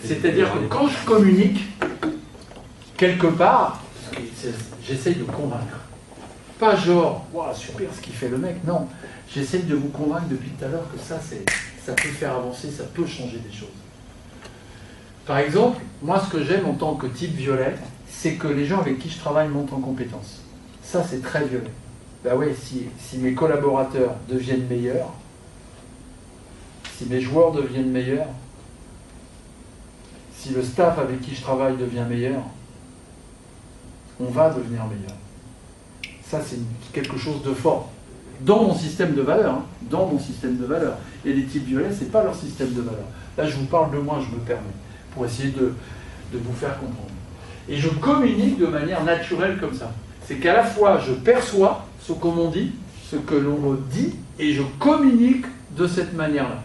C'est-à-dire que quand je communique, quelque part, j'essaye de convaincre. Pas genre, wow, super ce qu'il fait le mec, non. J'essaye de vous convaincre depuis tout à l'heure que ça peut faire avancer, ça peut changer des choses. Par exemple, moi ce que j'aime en tant que type violet, c'est que les gens avec qui je travaille montent en compétence. Ça c'est très violet. Ben oui, si mes collaborateurs deviennent meilleurs, si mes joueurs deviennent meilleurs, si le staff avec qui je travaille devient meilleur, on va devenir meilleur. Ça, c'est quelque chose de fort. Dans mon système de valeurs, hein, dans mon système de valeurs. Et les types violets, ce n'est pas leur système de valeurs. Là, je vous parle de moi, je me permets, pour essayer de vous faire comprendre. Et je communique de manière naturelle comme ça. C'est qu'à la fois, je perçois ce qu'on m'en dit, ce que l'on me dit, et je communique de cette manière-là.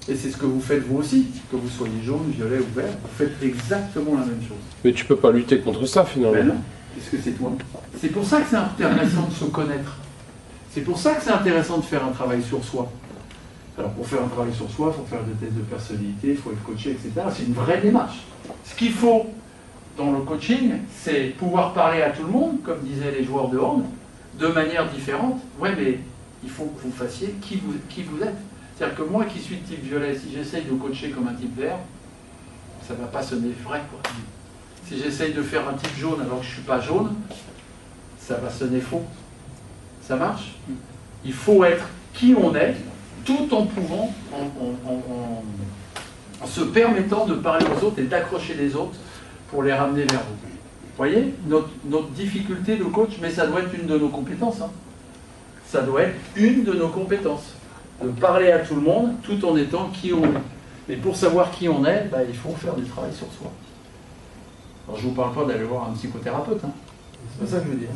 Et c'est ce que vous faites vous aussi, que vous soyez jaune, violet ou vert, vous faites exactement la même chose. Mais tu peux pas lutter contre ça finalement. Ben non, puisque c'est toi. C'est pour ça que c'est intéressant de se connaître. C'est pour ça que c'est intéressant de faire un travail sur soi. Alors pour faire un travail sur soi, il faut faire des tests de personnalité, il faut être coaché, etc. C'est une vraie démarche. Ce qu'il faut dans le coaching, c'est pouvoir parler à tout le monde, comme disaient les joueurs de hand, de manière différente. Ouais, mais il faut que vous fassiez qui vous êtes. C'est-à-dire que moi qui suis de type violet, si j'essaye de coacher comme un type vert, ça ne va pas sonner vrai, quoi. Si j'essaye de faire un type jaune alors que je ne suis pas jaune, ça va sonner faux. Ça marche? Il faut être qui on est, tout en pouvant, en se permettant de parler aux autres et d'accrocher les autres pour les ramener vers vous. Vous voyez, notre difficulté de coach, mais ça doit être une de nos compétences. Hein. Ça doit être une de nos compétences. De parler à tout le monde tout en étant qui on est. Mais pour savoir qui on est, bah, il faut faire du travail sur soi. Alors je ne vous parle pas d'aller voir un psychothérapeute, hein. C'est pas ça que je veux dire.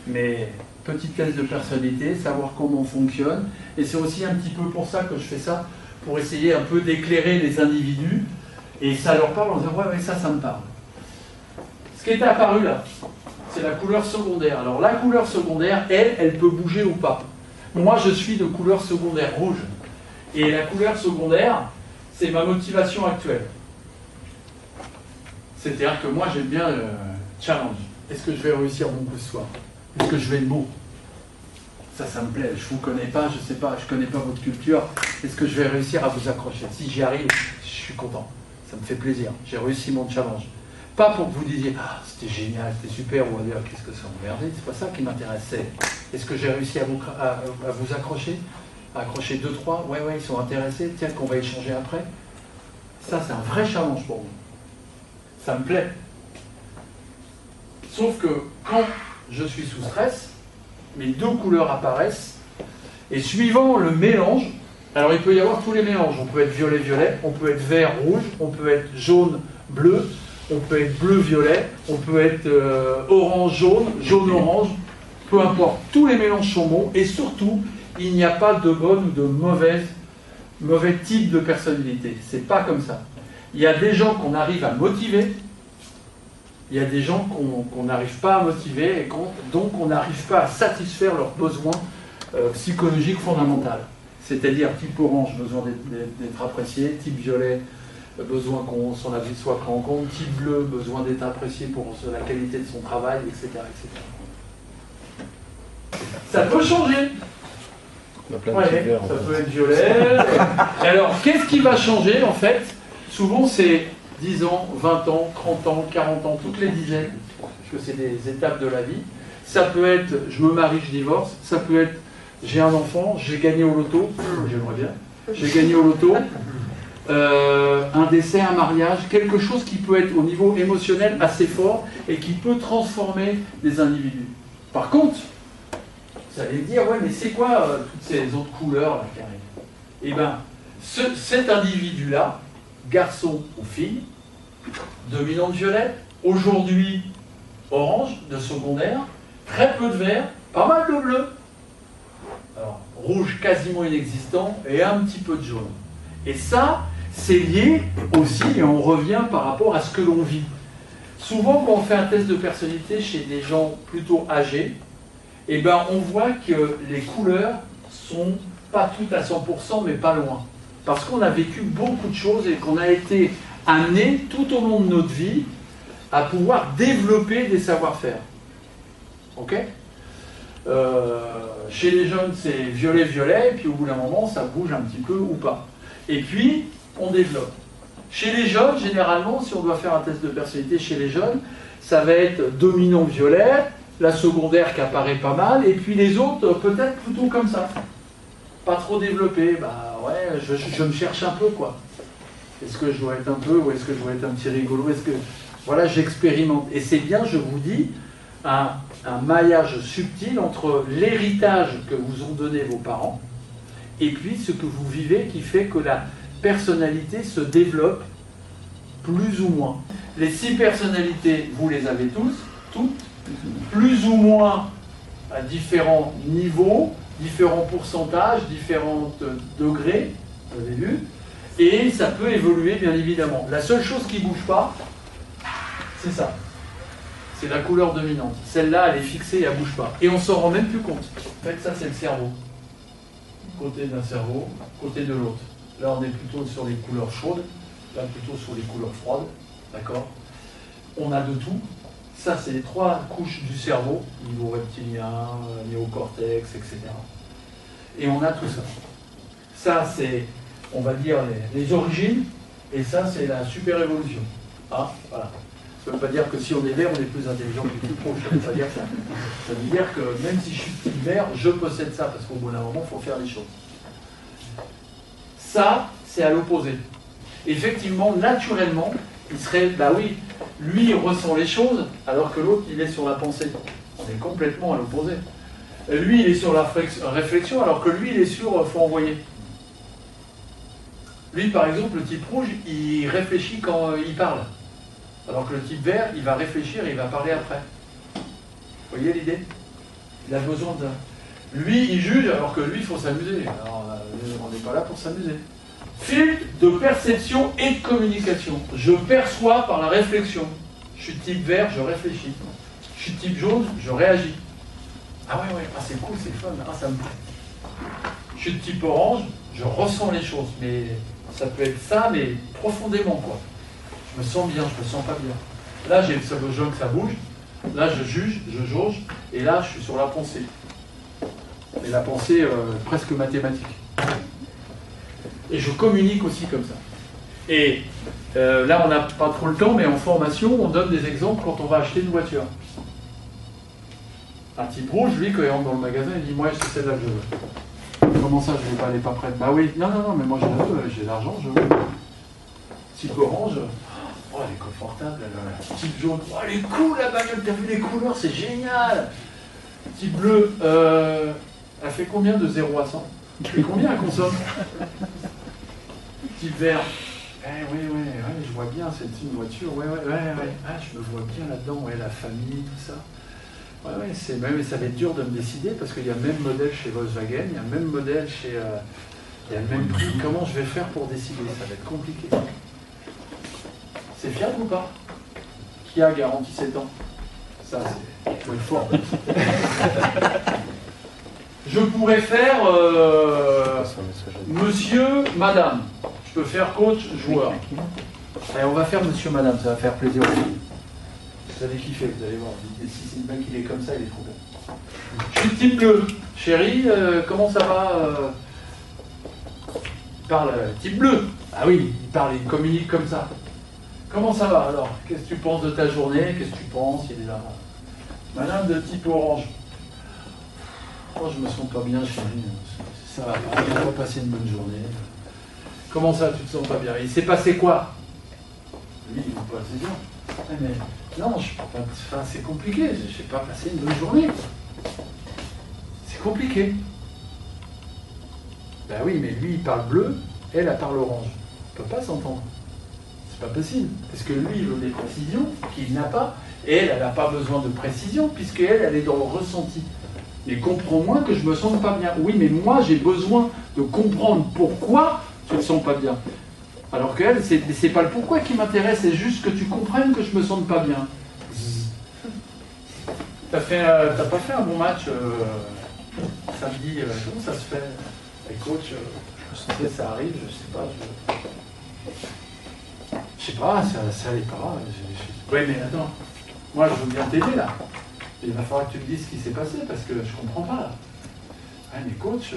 Mais petit test de personnalité, savoir comment on fonctionne. Et c'est aussi un petit peu pour ça que je fais ça, pour essayer un peu d'éclairer les individus. Et ça leur parle en disant ouais, ça me parle. Ce qui est apparu là, c'est la couleur secondaire. Alors la couleur secondaire, elle peut bouger ou pas. Moi, je suis de couleur secondaire rouge. Et la couleur secondaire, c'est ma motivation actuelle. C'est-à-dire que moi, j'aime bien le challenge. Est-ce que je vais réussir mon coup ce soir? Est-ce que je vais être beau? Ça me plaît. Je ne vous connais pas, je ne sais pas, je ne connais pas votre culture. Est-ce que je vais réussir à vous accrocher? Si j'y arrive, je suis content. Ça me fait plaisir. J'ai réussi mon challenge. Pas pour que vous disiez « Ah, c'était génial, c'était super » ou « Ah, qu'est-ce que c'est emmerdé ?» C'est pas ça qui m'intéresse. C'est est-ce que j'ai réussi à vous accrocher? À accrocher 2-3? Ouais, ils sont intéressés. Tiens, qu'on va échanger après. Ça, c'est un vrai challenge pour moi. Ça me plaît. Sauf que quand je suis sous stress, mes deux couleurs apparaissent et suivant le mélange, alors il peut y avoir tous les mélanges. On peut être violet-violet, on peut être vert-rouge, on peut être jaune-bleu, on peut être bleu-violet, on peut être orange-jaune, jaune-orange, peu importe. Tous les mélanges sont bons et surtout, il n'y a pas de bonne ou de mauvais type de personnalité. C'est pas comme ça. Il y a des gens qu'on arrive à motiver, il y a des gens qu'on n'arrive pas à motiver et donc on n'arrive pas à satisfaire leurs besoins psychologiques fondamentaux. C'est-à-dire type orange, besoin d'être apprécié, type violet, besoin qu'on son avis soit pris en compte, type bleu, besoin d'être apprécié pour la qualité de son travail, etc. etc. Ça peut changer. Ouais, ça peut être violet. Alors, qu'est-ce qui va changer en fait? Souvent, c'est 10 ans, 20 ans, 30 ans, 40 ans, toutes les dizaines, parce que c'est des étapes de la vie. Ça peut être je me marie, je divorce. Ça peut être j'ai un enfant, j'ai gagné au loto. J'aimerais bien. J'ai gagné au loto. Un décès, un mariage, quelque chose qui peut être au niveau émotionnel assez fort et qui peut transformer les individus. Par contre, vous allez me dire, ouais, mais c'est quoi toutes ces autres couleurs là qui arrivent? Eh bien, cet individu-là, garçon ou fille, dominant de violet, aujourd'hui orange, de secondaire, très peu de vert, pas mal de bleu, alors rouge quasiment inexistant et un petit peu de jaune. Et ça, c'est lié aussi, et on revient par rapport à ce que l'on vit. Souvent, quand on fait un test de personnalité chez des gens plutôt âgés, eh ben, on voit que les couleurs sont pas toutes à 100%, mais pas loin. Parce qu'on a vécu beaucoup de choses et qu'on a été amené tout au long de notre vie à pouvoir développer des savoir-faire. Ok ? Chez les jeunes, c'est violet, et puis au bout d'un moment, ça bouge un petit peu ou pas. Et puis, on développe. Chez les jeunes, généralement, si on doit faire un test de personnalité chez les jeunes, ça va être dominant violet, la secondaire qui apparaît pas mal, et puis les autres, peut-être plutôt comme ça. Pas trop développé, bah ouais, je me cherche un peu, quoi. Est-ce que je dois être un peu, ou est-ce que je dois être un petit rigolo, est-ce que... Voilà, j'expérimente. Et c'est bien, je vous dis, un maillage subtil entre l'héritage que vous ont donné vos parents, et puis ce que vous vivez qui fait que la personnalité se développe plus ou moins. Les 6 personnalités, vous les avez tous, toutes, plus ou moins à différents niveaux, différents pourcentages, différents degrés, vous avez vu, et ça peut évoluer bien évidemment. La seule chose qui ne bouge pas, c'est ça. C'est la couleur dominante. Celle-là, elle est fixée et elle ne bouge pas. Et on ne s'en rend même plus compte. En fait, ça, c'est le cerveau. Côté d'un cerveau, côté de l'autre. Là, on est plutôt sur les couleurs chaudes, là, plutôt sur les couleurs froides. D'accord ? On a de tout. Ça, c'est les 3 couches du cerveau, niveau reptilien, néocortex, etc. Et on a tout ça. Ça, c'est, on va dire, les origines, et ça, c'est la super évolution. Ah, voilà. Ça ne veut pas dire que si on est vert, on est plus intelligent que plus proche. Ça ne veut pas dire ça. Ça veut dire que même si je suis petit vert, je possède ça, parce qu'au bout d'un moment, il faut faire les choses. Ça, c'est à l'opposé. Effectivement, naturellement, il serait, bah oui, lui, il ressent les choses, alors que l'autre, il est sur la pensée. On est complètement à l'opposé. Lui, il est sur la réflexion, alors que lui, il est sur faut envoyer. Lui, par exemple, le type rouge, il réfléchit quand il parle. Alors que le type vert, il va réfléchir et il va parler après. Vous voyez l'idée? Il a besoin de... Lui, il juge, alors que lui, il faut s'amuser. Alors, on n'est pas là pour s'amuser. Filtre de perception et de communication. Je perçois par la réflexion. Je suis type vert, je réfléchis. Je suis type jaune, je réagis. Ah ouais, ah, c'est cool, c'est fun, ah, ça me plaît. Je suis de type orange, je ressens les choses. Mais ça peut être ça, mais profondément, quoi. Je me sens bien, je me sens pas bien. Là, j'ai le jaune que ça bouge. Là, je juge, je jauge. Et là, je suis sur la pensée. Et la pensée presque mathématique. Et je communique aussi comme ça. Et là, on n'a pas trop le temps, mais en formation, on donne des exemples quand on va acheter une voiture. Un type rouge, lui, quand il rentre dans le magasin, il dit « Moi, c'est celle-là que je veux. » Comment ça, je ne vais pas, elle n'est pas prête? Bah oui, non, mais moi, je la veux, j'ai l'argent, je veux. Type orange, oh, elle est confortable. Type jaune, oh, elle est cool la bagnole, t'as vu les couleurs, c'est génial. Type bleu, elle fait combien de 0 à 100? Et combien elle consomme? Type vert, oui, je vois bien, c'est une voiture, ouais, ah, je me vois bien là-dedans, ouais, la famille, tout ça. Ouais, c'est même, ça va être dur de me décider parce qu'il y a le même modèle chez Volkswagen, il y a le même modèle chez... il y a le même prix. Comment je vais faire pour décider? Ça va être compliqué. C'est fiable ou pas? Qui a garanti 7 ans? Ça, c'est... Il faut être fort. Je pourrais faire monsieur, madame. Je peux faire coach, joueur. Allez, on va faire monsieur, madame, ça va faire plaisir aussi. Vous allez kiffer, vous allez voir. Si c'est le mec il est comme ça, il est trop bon. Je suis type bleu. Chérie, comment ça va Il parle type bleu. Ah oui, il parle, il communique comme ça. Comment ça va alors? Qu'est-ce que tu penses de ta journée? Qu'est-ce que tu penses? Il est là. Madame de type orange. Oh, je me sens pas bien, chérie. Ça va pas, on va passer une bonne journée. Comment ça, tu te sens pas bien? Il s'est passé quoi? Lui, il va pas assez bien. Ah, mais non, enfin, c'est compliqué. Je n'ai pas passé une bonne journée. C'est compliqué. Ben oui, mais lui, il parle bleu, elle parle orange. On ne peut pas s'entendre. C'est pas possible. Parce que lui, il veut des précisions qu'il n'a pas. Et elle n'a pas besoin de précision, puisqu'elle, elle est dans le ressenti. Mais comprends-moi que je me sens pas bien. Oui, mais moi, j'ai besoin de comprendre pourquoi tu ne te sens pas bien. Alors qu'elle, c'est pas le pourquoi qui m'intéresse, c'est juste que tu comprennes que je me sente pas bien. T'as pas fait un bon match samedi, comment ça se fait? Et coach, je Ça arrive, je sais pas. Je sais pas, ça allait pas. Oui, mais attends, moi je veux bien t'aider là. Il va falloir que tu me dises ce qui s'est passé parce que je comprends pas là. Ouais, mais coach,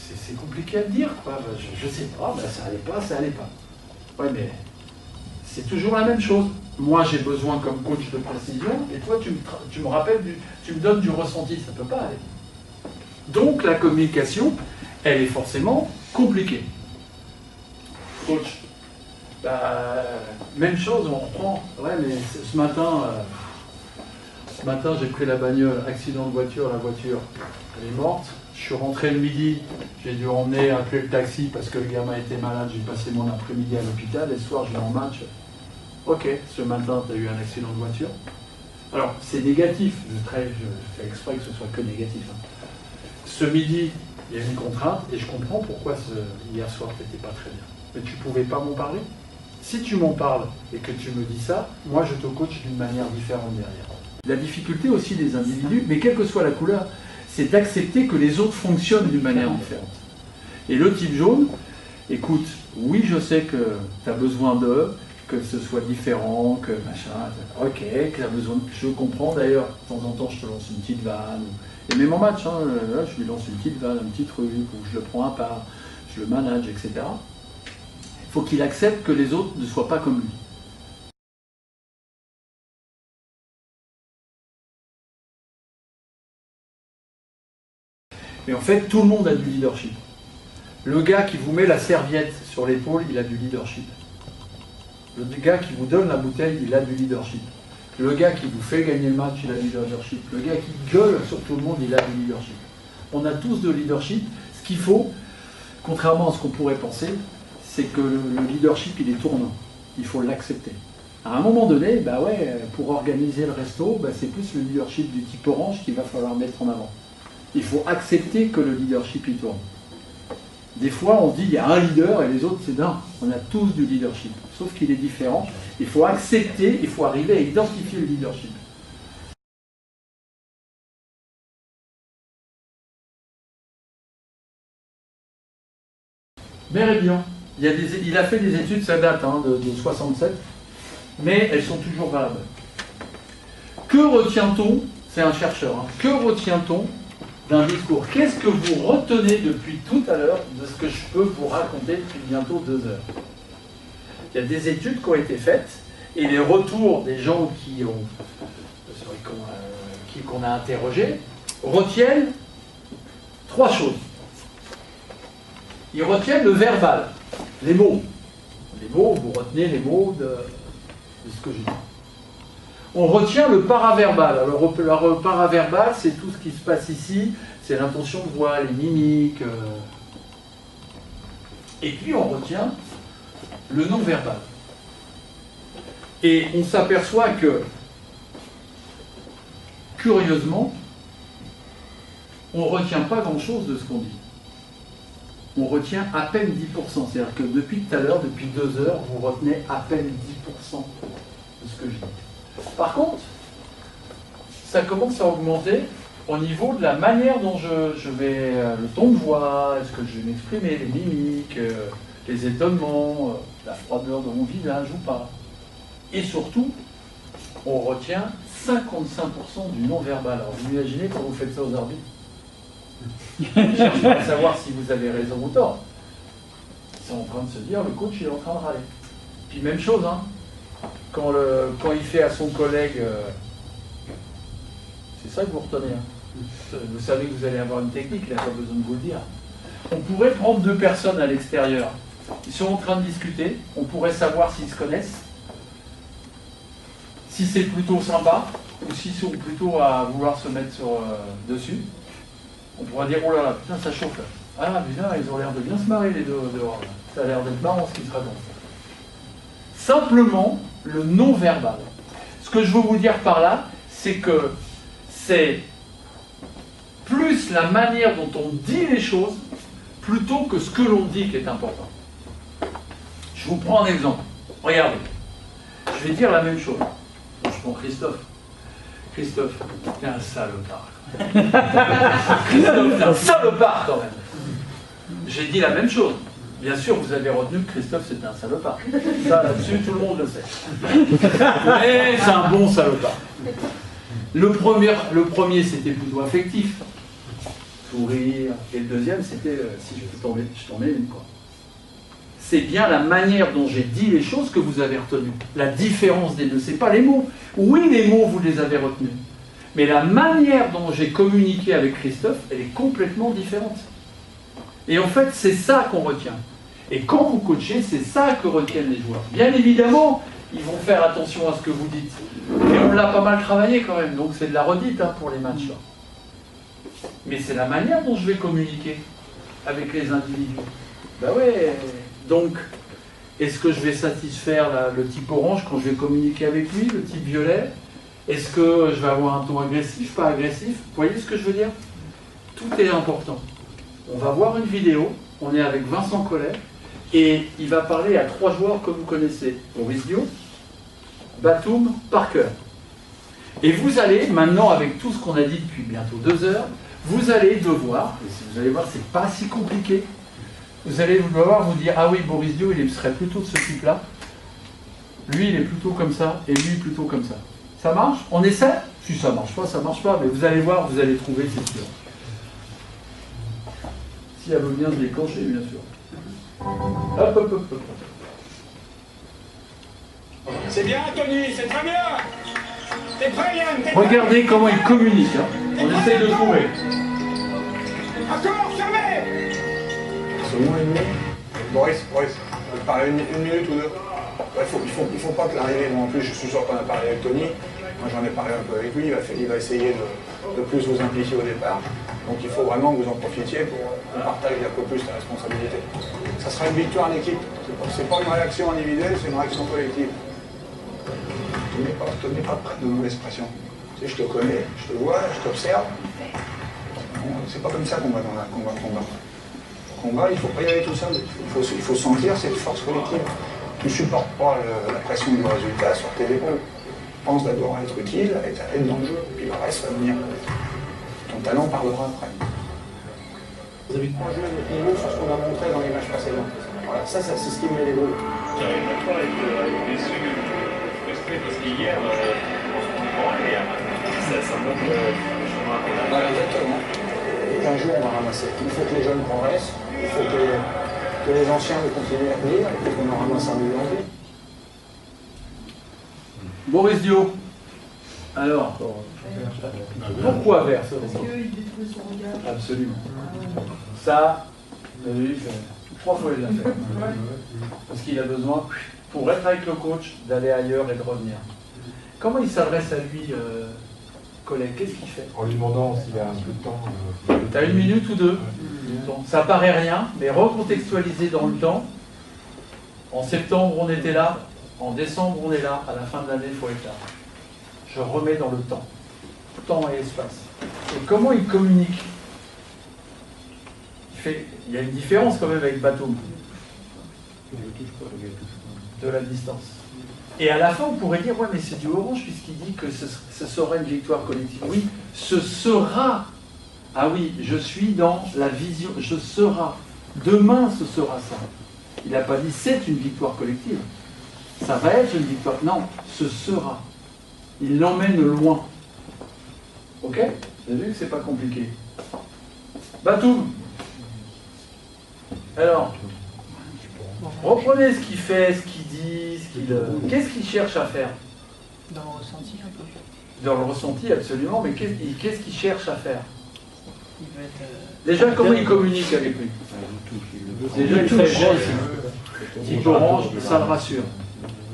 c'est compliqué à te dire quoi. Je sais pas, ça allait pas, ça allait pas. Ouais, mais c'est toujours la même chose. Moi j'ai besoin comme coach de précision et toi tu me rappelles, tu me donnes du ressenti, ça peut pas aller. Donc la communication, elle est forcément compliquée. Coach, même chose, on reprend. Ouais, mais ce matin j'ai pris la bagnole, accident de voiture, la voiture, elle est morte. Je suis rentré le midi, j'ai dû appeler le taxi parce que le gamin était malade, j'ai passé mon après-midi à l'hôpital, et ce soir je vais en match. Ok, ce matin tu as eu un accident de voiture. Alors, c'est négatif, je fais exprès que ce soit que négatif. Ce midi, il y a une contrainte, et je comprends pourquoi hier soir tu n'étais pas très bien. Mais tu ne pouvais pas m'en parler. Si tu m'en parles et que tu me dis ça, moi je te coach d'une manière différente derrière. La difficulté aussi des individus, mais quelle que soit la couleur, c'est d'accepter que les autres fonctionnent d'une manière différente. Et le type jaune, écoute, oui je sais que tu as besoin d'eux, que ce soit différent, que machin, ok, que tu as besoin, je comprends d'ailleurs, de temps en temps je te lance une petite vanne, et même en match, là, je lui lance une petite vanne, un petit truc, ou je le prends à part, je le manage, etc. Il faut qu'il accepte que les autres ne soient pas comme lui. Et en fait, tout le monde a du leadership. Le gars qui vous met la serviette sur l'épaule, il a du leadership. Le gars qui vous donne la bouteille, il a du leadership. Le gars qui vous fait gagner le match, il a du leadership. Le gars qui gueule sur tout le monde, il a du leadership. On a tous de leadership. Ce qu'il faut, contrairement à ce qu'on pourrait penser, c'est que le leadership, il est tournant. Il faut l'accepter. À un moment donné, pour organiser le resto, c'est plus le leadership du type orange qu'il va falloir mettre en avant. Il faut accepter que le leadership il tourne. Des fois, on dit il y a un leader et les autres, c'est non. On a tous du leadership, sauf qu'il est différent. Il faut accepter, il faut arriver à identifier le leadership. Méridian, il a fait des études, ça date de 67, mais elles sont toujours valables. Que retient-on, c'est un chercheur, que retient-on d'un discours? Qu'est-ce que vous retenez depuis tout à l'heure de ce que je peux vous raconter depuis bientôt 2 heures? Il y a des études qui ont été faites et les retours des gens qu'on a interrogés retiennent 3 choses. Ils retiennent le verbal, les mots. Les mots, vous retenez les mots de ce que je dis. On retient le paraverbal. Alors, le paraverbal, c'est tout ce qui se passe ici, c'est l'intention de voix, les mimiques. Et puis, on retient le non-verbal. Et on s'aperçoit que, curieusement, on ne retient pas grand-chose de ce qu'on dit. On retient à peine 10%. C'est-à-dire que depuis tout à l'heure, depuis 2 heures, vous retenez à peine 10% de ce que je dis. Par contre, ça commence à augmenter au niveau de la manière dont je vais, le ton de voix, est-ce que je vais m'exprimer, les mimiques, les étonnements, la froideur de mon visage ou pas. Et surtout, on retient 55% du non-verbal. Alors vous imaginez quand vous faites ça aux arbitres. Ils cherchent à savoir si vous avez raison ou tort. Ils sont en train de se dire, le coach il est en train de râler. Puis même chose, quand il fait à son collègue, c'est ça que vous retenez. Vous savez que vous allez avoir une technique, il n'a pas besoin de vous le dire. On pourrait prendre 2 personnes à l'extérieur. Ils sont en train de discuter, on pourrait savoir s'ils se connaissent, si c'est plutôt sympa, ou s'ils sont plutôt à vouloir se mettre dessus. On pourrait dire, oh là là, putain, ça chauffe là. Ah, putain, ils ont l'air de bien se marrer les deux dehors. Là. Ça a l'air d'être marrant ce qui se raconte. Simplement, le non-verbal. Ce que je veux vous dire par là, c'est que c'est plus la manière dont on dit les choses, plutôt que ce que l'on dit qui est important. Je vous prends un exemple. Regardez. Je vais dire la même chose. Je prends Christophe. Christophe, t'es un salopard. Christophe, t'es un salopard quand même. j'ai dit la même chose. Bien sûr, vous avez retenu que Christophe c'était un salopard. Ça, là-dessus, tout le monde le sait. Mais c'est un bon salopard. Le premier c'était plutôt affectif. Sourire. Et le deuxième, c'était si je t'en mets une, quoi. C'est bien la manière dont j'ai dit les choses que vous avez retenues. La différence des deux, c'est pas les mots. Oui, les mots, vous les avez retenus. Mais la manière dont j'ai communiqué avec Christophe, elle est complètement différente. Et en fait, c'est ça qu'on retient. Et quand vous coachez, c'est ça que retiennent les joueurs. Bien évidemment, ils vont faire attention à ce que vous dites. Et on l'a pas mal travaillé quand même, donc c'est de la redite hein, pour les matchs. Là. Mais c'est la manière dont je vais communiquer avec les individus. Ben ouais. Donc, est-ce que je vais satisfaire le type orange quand je vais communiquer avec lui, le type violet? Est-ce que je vais avoir un ton agressif, pas agressif? Vous voyez ce que je veux dire? Tout est important. On va voir une vidéo, on est avec Vincent Collet, et il va parler à 3 joueurs que vous connaissez. Boris Dio, Batum, Parker. Et vous allez, maintenant avec tout ce qu'on a dit depuis bientôt 2 heures, vous allez devoir, et vous allez voir, c'est pas si compliqué, vous allez devoir vous dire, ah oui, Boris Dio, il serait plutôt de ce type-là, lui, il est plutôt comme ça, et lui, plutôt comme ça. Ça marche? On essaie? Si ça marche pas, mais vous allez voir, vous allez trouver, c'est sûr. Si elle veut bien se déclencher, bien sûr. Hop. C'est bien, Tony, c'est très bien. T'es prêt, Yann? Regardez comment il communique. Hein. On essaye de trouver. Accord, fermé. Boris, on peut parler une minute ou deux. Il faut pas que l'arrivée, en plus je suis sûr qu'on a parlé avec Tony, moi j'en ai parlé un peu avec lui, il va essayer de plus vous impliquer au départ. Donc il faut vraiment que vous en profitiez pour qu'on partage un peu plus la responsabilité. Ça sera une victoire en équipe, c'est pas une réaction individuelle, c'est une réaction collective. Tenez pas de mauvaise pression. Tu sais, je te connais, je te vois, je t'observe. C'est pas comme ça qu'on va dans un combat. Combat, il ne faut pas y aller tout seul. Il faut sentir cette force collective. Tu ne supportes pas la pression du résultat sur tes épaules. Pense d'abord à être utile, à être dans le jeu, puis le reste va venir. Ton talent parlera après. Vous avez un jeu de niveau sur ce qu'on a montré dans les matchs précédents. Voilà, ça c'est ce qui me met les boules. J'arrive pas à être déçu, frustré, parce qu'hier, on se comprend et ça montre le chemin qu'on a. Voilà, exactement. Et un jour, on va ramasser. Il faut que les jeunes progressent, il faut que les anciens continuent à venir, et qu'on en ramasse un million de vie. Boris Dio. Alors, pourquoi vert ce Parce qu'il détruit son regard. Absolument. Ça, vous avez vu, 3 fois il l'a fait. Parce qu'il a besoin, pour être avec le coach, d'aller ailleurs et de revenir. Comment il s'adresse à lui, collègue? Qu'est-ce qu'il fait? En lui demandant s'il a un peu de temps. T'as 1 minute ou 2. Ça paraît rien, mais recontextualiser dans le temps. En septembre, on était là. En décembre, on est là. À la fin de l'année, il faut être là. Je remets dans le temps. Temps et espace. Et comment il communique? Il y a une différence quand même avec Batum. De la distance. Et à la fin, on pourrait dire, ouais, mais c'est du orange puisqu'il dit que ce sera une victoire collective. Oui, ce sera. Ah oui, je suis dans la vision. Je serai. Demain, ce sera ça. Il n'a pas dit c'est une victoire collective. Ça va être une victoire. Non, ce sera. Il l'emmène loin. Ok? Vous avez vu que c'est pas compliqué. Batum. Alors, reprenez ce qu'il fait, ce qu'il dit, qu'est-ce qu'il cherche à faire? Dans le ressenti un peu. Dans le ressenti, absolument, mais qu'est-ce qu'il cherche à faire? Il veut être... Déjà, comment il communique avec lui? Déjà, il fait bon, type orange, ça le rassure.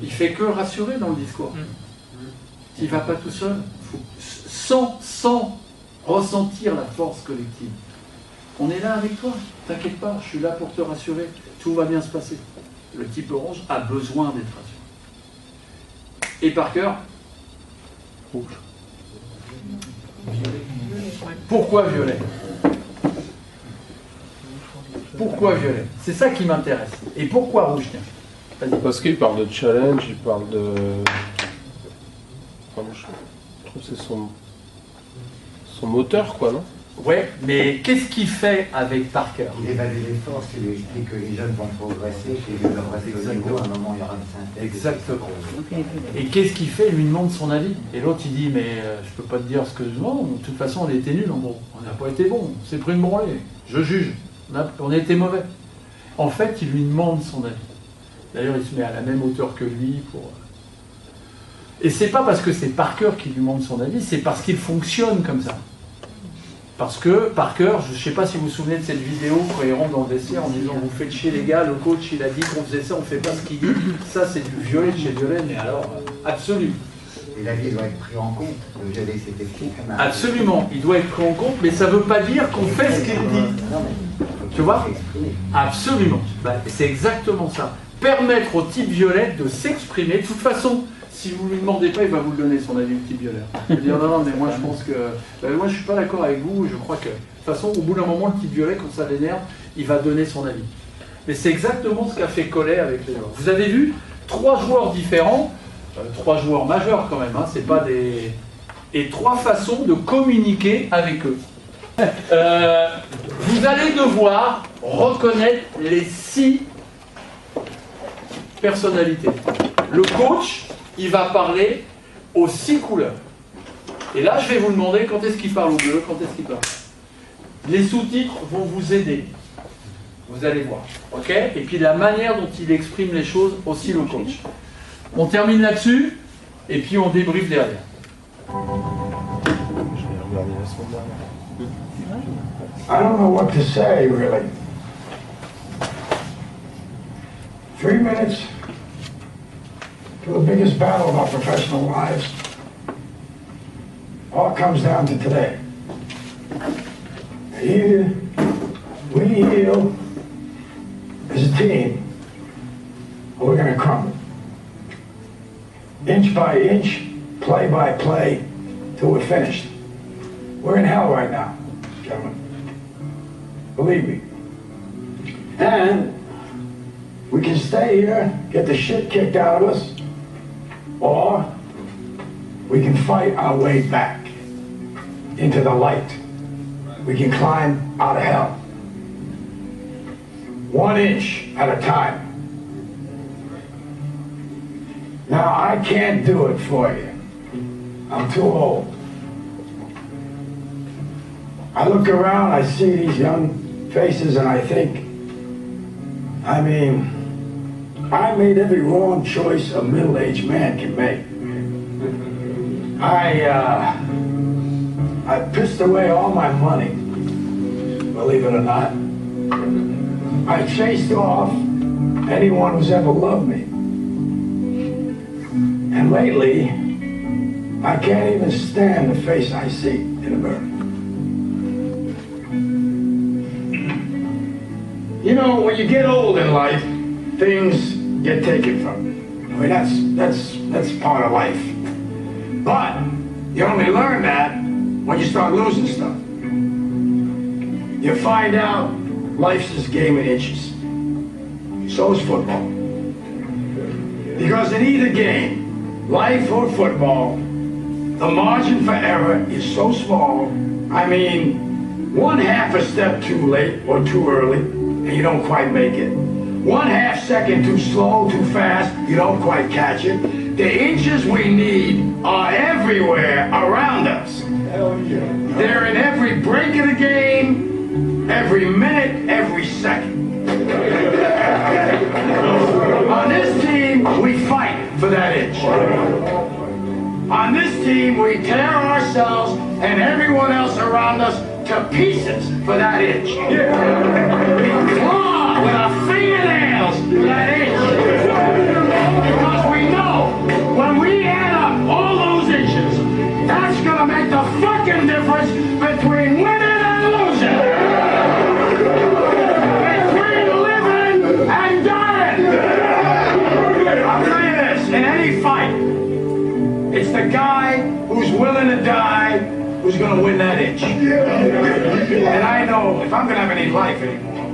Il fait que rassurer dans le discours. S'il ne va pas tout seul, sans ressentir la force collective. On est là avec toi, t'inquiète pas, je suis là pour te rassurer, tout va bien se passer. Le type orange a besoin d'être rassuré. Et Parker? Rouge. Pourquoi violet? Pourquoi violet? C'est ça qui m'intéresse. Et pourquoi rouge? Parce qu'il parle de challenge, il parle de... Enfin, je trouve que c'est son moteur, quoi, non? Ouais, mais qu'est-ce qu'il fait avec Parker? Il évalue les forces, il lui explique que les jeunes vont progresser, qu'il veut progresser au niveau, à un moment il y aura une synthèse. Exactement. Et qu'est-ce qu'il fait? Il lui demande son avis. Et l'autre il dit, mais je peux pas te dire ce que je demande, de toute façon on était nuls en gros. On n'a pas été bons, on s'est pris une branlée. Je juge, on a été mauvais. En fait, il lui demande son avis. D'ailleurs, il se met à la même hauteur que lui pour... Et c'est pas parce que c'est Parker qui lui demande son avis, c'est parce qu'il fonctionne comme ça. Parce que Parker, je ne sais pas si vous vous souvenez de cette vidéo quand il rentre dans le vestiaire en disant vous faites chier les gars, le coach il a dit qu'on faisait ça, on fait pas ce qu'il dit. Ça c'est du violet de chez violet, mais alors absolument. Et la vie doit être pris en compte, le violet c'est écrit. Absolument, il doit être pris en compte, mais ça ne veut pas dire qu'on fait ce qu'il dit. Tu vois? Absolument. Bah, c'est exactement ça. Permettre au type violet de s'exprimer. De toute façon, si vous ne lui demandez pas, il va vous le donner son avis, le type violet. Il va dire non, non, mais moi je pense que. Moi je suis pas d'accord avec vous, je crois que. De toute façon, au bout d'un moment, le type violet, quand ça l'énerve, il va donner son avis. Mais c'est exactement ce qu'a fait Collet avec les joueurs. Vous avez vu 3 joueurs différents, 3 joueurs majeurs quand même, hein, c'est pas des. Et 3 façons de communiquer avec eux. Vous allez devoir reconnaître les 6 personnalités. Le coach, il va parler aux 6 couleurs. Et là, je vais vous demander quand est-ce qu'il parle au bleu, quand est-ce qu'il parle. Les sous-titres vont vous aider. Vous allez voir. Ok? Et puis la manière dont il exprime les choses, aussi le coach. On termine là-dessus, et puis on débriefe derrière. Je vais regarder la semaine dernière. I don't know what to say, really. 3 minutes to the biggest battle of our professional lives. All comes down to today. Either we heal as a team, or we're going to crumble. Inch by inch, play by play, till we're finished. We're in hell right now, gentlemen. Believe me. And we can stay here, get the shit kicked out of us, or we can fight our way back into the light. We can climb out of hell. 1 inch at a time. Now, I can't do it for you. I'm too old. I look around, I see these young faces, and I think, I mean, I made every wrong choice a middle-aged man can make. I pissed away all my money, believe it or not. I chased off anyone who's ever loved me. And lately, I can't even stand the face I see in the mirror. You know, when you get old in life, things get taken from you. I mean, that's part of life. But you only learn that when you start losing stuff. You find out life's this game of inches. So is football. Because in either game, life or football, the margin for error is so small. I mean, 1/2 a step too late or too early, and you don't quite make it. 1/2 second too slow, too fast, you don't quite catch it. The inches we need are everywhere around us. They're in every break of the game, every minute, every second. On this team, we fight for that inch. On this team, we tear ourselves and everyone else around us to pieces for that inch. We claw with our fingernails for that inch. Because we know when we add up all those inches, that's going to make the fucking difference between winning and losing. Between living and dying. I'll tell you this, in any fight, it's the guy who's willing to die who's going to win that inch. And I know if I'm going to have any life anymore,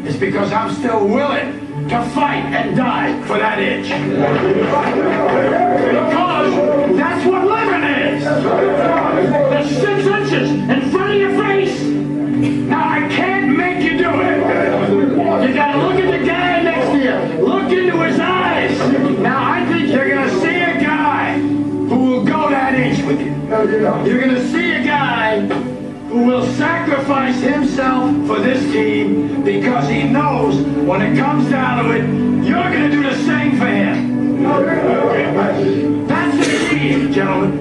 it's because I'm still willing to fight and die for that inch. Because that's what living is. The 6 inches in front of your face you're going to see a guy who will sacrifice himself for this team because he knows when it comes down to it, you're going to do the same for him. That's the team, gentlemen.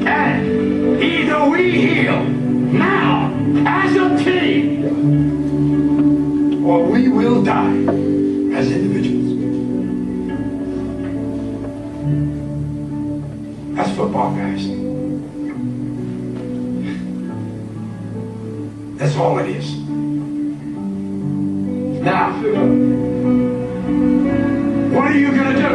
And either we heal now as a team, or we will die as individuals. That's football, guys. That's all it is. Now, what are you going to do?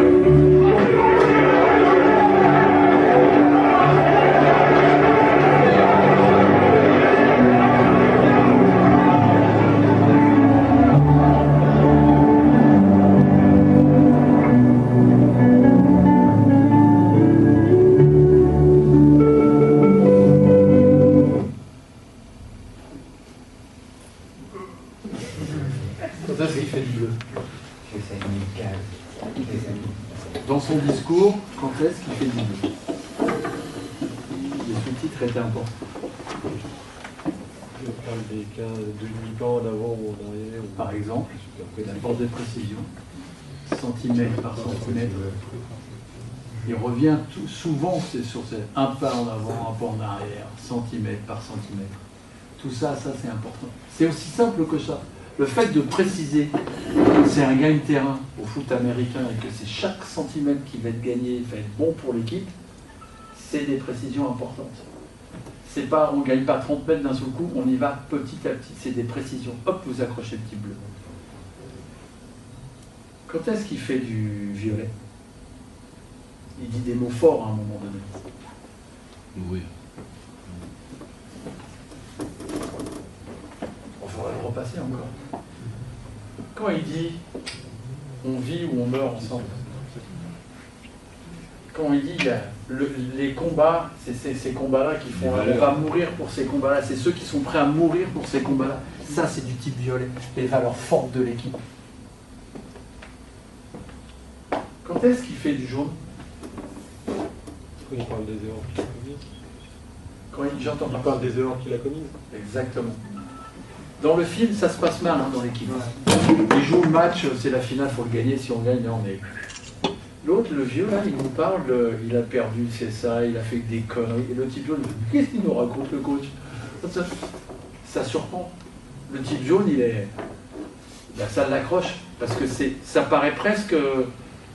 Quand est-ce qu'il fait du bleu? Dans Dans son discours, quand est-ce qu'il fait du bleu? Les sous-titres étaient importants. Je parle des cas de mi-temps en avant ou en arrière. Par exemple, la force de précision, centimètre par centimètre. Il revient souvent sur un pas en avant, un pas en arrière, centimètre par centimètre. Tout ça, c'est important. C'est aussi simple que ça. Le fait de préciser que c'est un gagne-terrain au foot américain et que c'est chaque centimètre qui va être gagné, va être bon pour l'équipe, c'est des précisions importantes. C'est pas, on ne gagne pas 30 mètres d'un seul coup, on y va petit à petit. C'est des précisions. Hop, vous accrochez le petit bleu. Quand est-ce qu'il fait du violet? Il dit des mots forts à un moment donné. Oui. On faudrait le repasser encore. Quand il dit on vit ou on meurt ensemble, quand il dit les combats, c'est ces combats-là qui font on va mourir pour ces combats-là, c'est ceux qui sont prêts à mourir pour ces combats-là. Ça, c'est du type violet, les valeurs fortes de l'équipe. Quand est-ce qu'il fait du jaune? Il parle des erreurs qu'il a commises. Quand j'entends Il parle des erreurs qu'il a commises. Exactement. Dans le film, ça se passe mal hein, dans l'équipe. Il joue le match, c'est la finale, il faut le gagner. Si on gagne, là, on est. L'autre, le vieux, là, il nous parle, il a perdu, c'est ça, il a fait des conneries. Et le type jaune, qu'est-ce qu'il nous raconte, le coach? Ça surprend. Le type jaune, ben, ça l'accroche. Parce que ça paraît presque.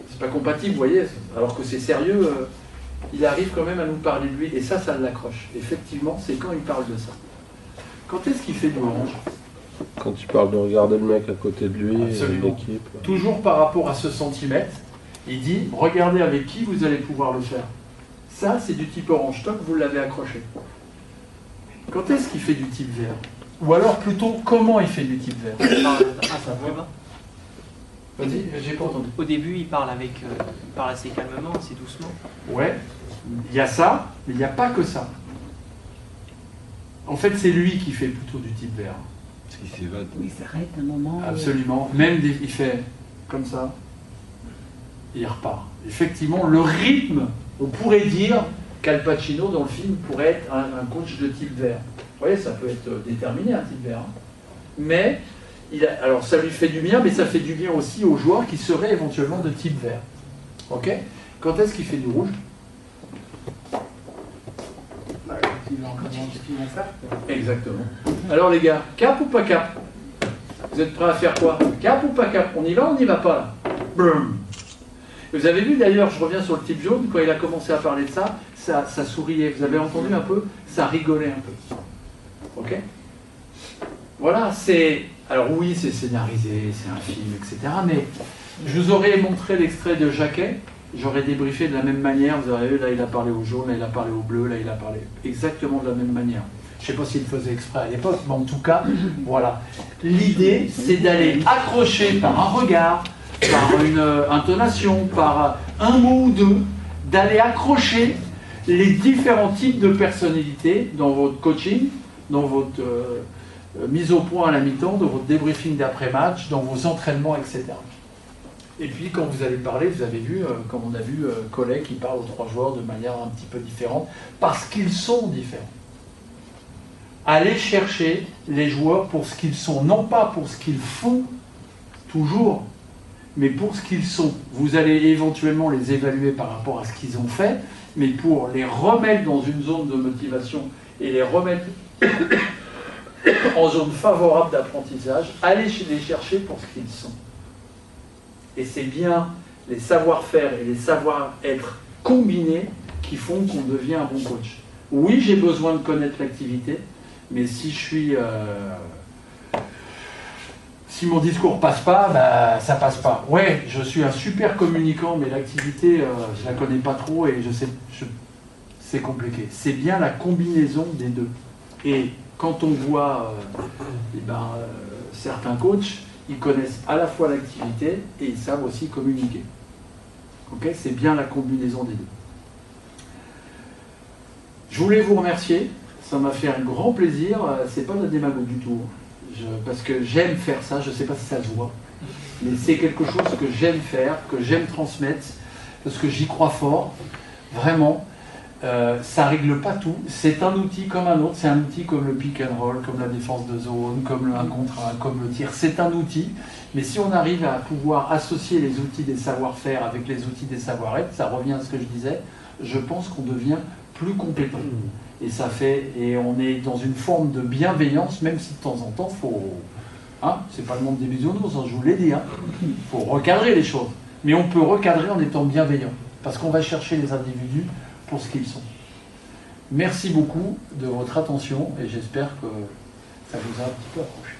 C'est pas compatible, vous voyez. Alors que c'est sérieux, il arrive quand même à nous parler de lui. Et ça l'accroche. Effectivement, c'est quand il parle de ça. Quand est-ce qu'il fait du orange? Quand tu parles de regarder le mec à côté de lui, absolument. L'équipe. Toujours par rapport à ce centimètre, il dit regardez avec qui vous allez pouvoir le faire. Ça, c'est du type orange. Toc, vous l'avez accroché. Quand est-ce qu'il fait du type vert? Ou alors plutôt, comment il fait du type vert? ça va. Vas-y, j'ai pas entendu. Au début, il parle assez calmement, assez doucement. Ouais, il y a ça, mais il n'y a pas que ça. En fait, c'est lui qui fait plutôt du type vert. Parce qu'il s'évade. Il s'arrête un moment. Absolument. Même il fait comme ça, et il repart. Effectivement, le rythme, on pourrait dire qu'Al Pacino, dans le film, pourrait être un coach de type vert. Vous voyez, ça peut être déterminé, un type vert. Mais, alors ça lui fait du bien, mais ça fait du bien aussi aux joueurs qui seraient éventuellement de type vert. Ok? Quand est-ce qu'il fait du rouge? Exactement. Alors les gars, cap ou pas cap? Vous êtes prêts à faire quoi? Cap ou pas cap? On y va ou on n'y va pas là? Boum. Vous avez vu d'ailleurs, je reviens sur le type jaune, quand il a commencé à parler de ça, ça souriait. Vous avez entendu un peu? Ça rigolait un peu. Ok? Voilà, c'est... Alors oui, c'est scénarisé, c'est un film, etc. Mais je vous aurais montré l'extrait de Jacquet, j'aurais débriefé de la même manière. Vous aurez vu, là il a parlé au jaune, là il a parlé au bleu, là il a parlé exactement de la même manière. Je ne sais pas s'il le faisait exprès à l'époque, mais en tout cas, voilà. L'idée, c'est d'aller accrocher par un regard, par une intonation, par un mot ou deux, d'aller accrocher les différents types de personnalités dans votre coaching, dans votre mise au point à la mi-temps, dans votre débriefing d'après-match, dans vos entraînements, etc. Et puis quand vous allez parler, vous avez vu, comme on a vu Collet qui parle aux 3 joueurs de manière un petit peu différente, parce qu'ils sont différents. Allez chercher les joueurs pour ce qu'ils sont, non pas pour ce qu'ils font toujours, mais pour ce qu'ils sont. Vous allez éventuellement les évaluer par rapport à ce qu'ils ont fait, mais pour les remettre dans une zone de motivation et les remettre en zone favorable d'apprentissage, allez les chercher pour ce qu'ils sont. Et c'est bien les savoir-faire et les savoir-être combinés qui font qu'on devient un bon coach. Oui, j'ai besoin de connaître l'activité, mais si je suis... si mon discours passe pas, bah, ça passe pas. Ouais, je suis un super communicant, mais l'activité, je la connais pas trop et c'est compliqué. C'est bien la combinaison des deux. Et quand on voit certains coachs, ils connaissent à la fois l'activité et ils savent aussi communiquer. Okay, c'est bien la combinaison des deux. Je voulais vous remercier. Ça m'a fait un grand plaisir. C'est pas de la démagogie du tout. Parce que j'aime faire ça. Je ne sais pas si ça se voit. Mais c'est quelque chose que j'aime faire, que j'aime transmettre, parce que j'y crois fort. Vraiment. Ça ne règle pas tout. C'est un outil comme un autre. C'est un outil comme le pick and roll, comme la défense de zone, comme le 1 contre 1, comme le tir. C'est un outil. Mais si on arrive à pouvoir associer les outils des savoir-faire avec les outils des savoir-être, ça revient à ce que je disais, je pense qu'on devient plus compétent. Et ça fait, et on est dans une forme de bienveillance, même si de temps en temps, c'est pas le monde des bisounours, je vous l'ai dit, faut recadrer les choses. Mais on peut recadrer en étant bienveillant, parce qu'on va chercher les individus pour ce qu'ils sont. Merci beaucoup de votre attention, et j'espère que ça vous a un petit peu approché.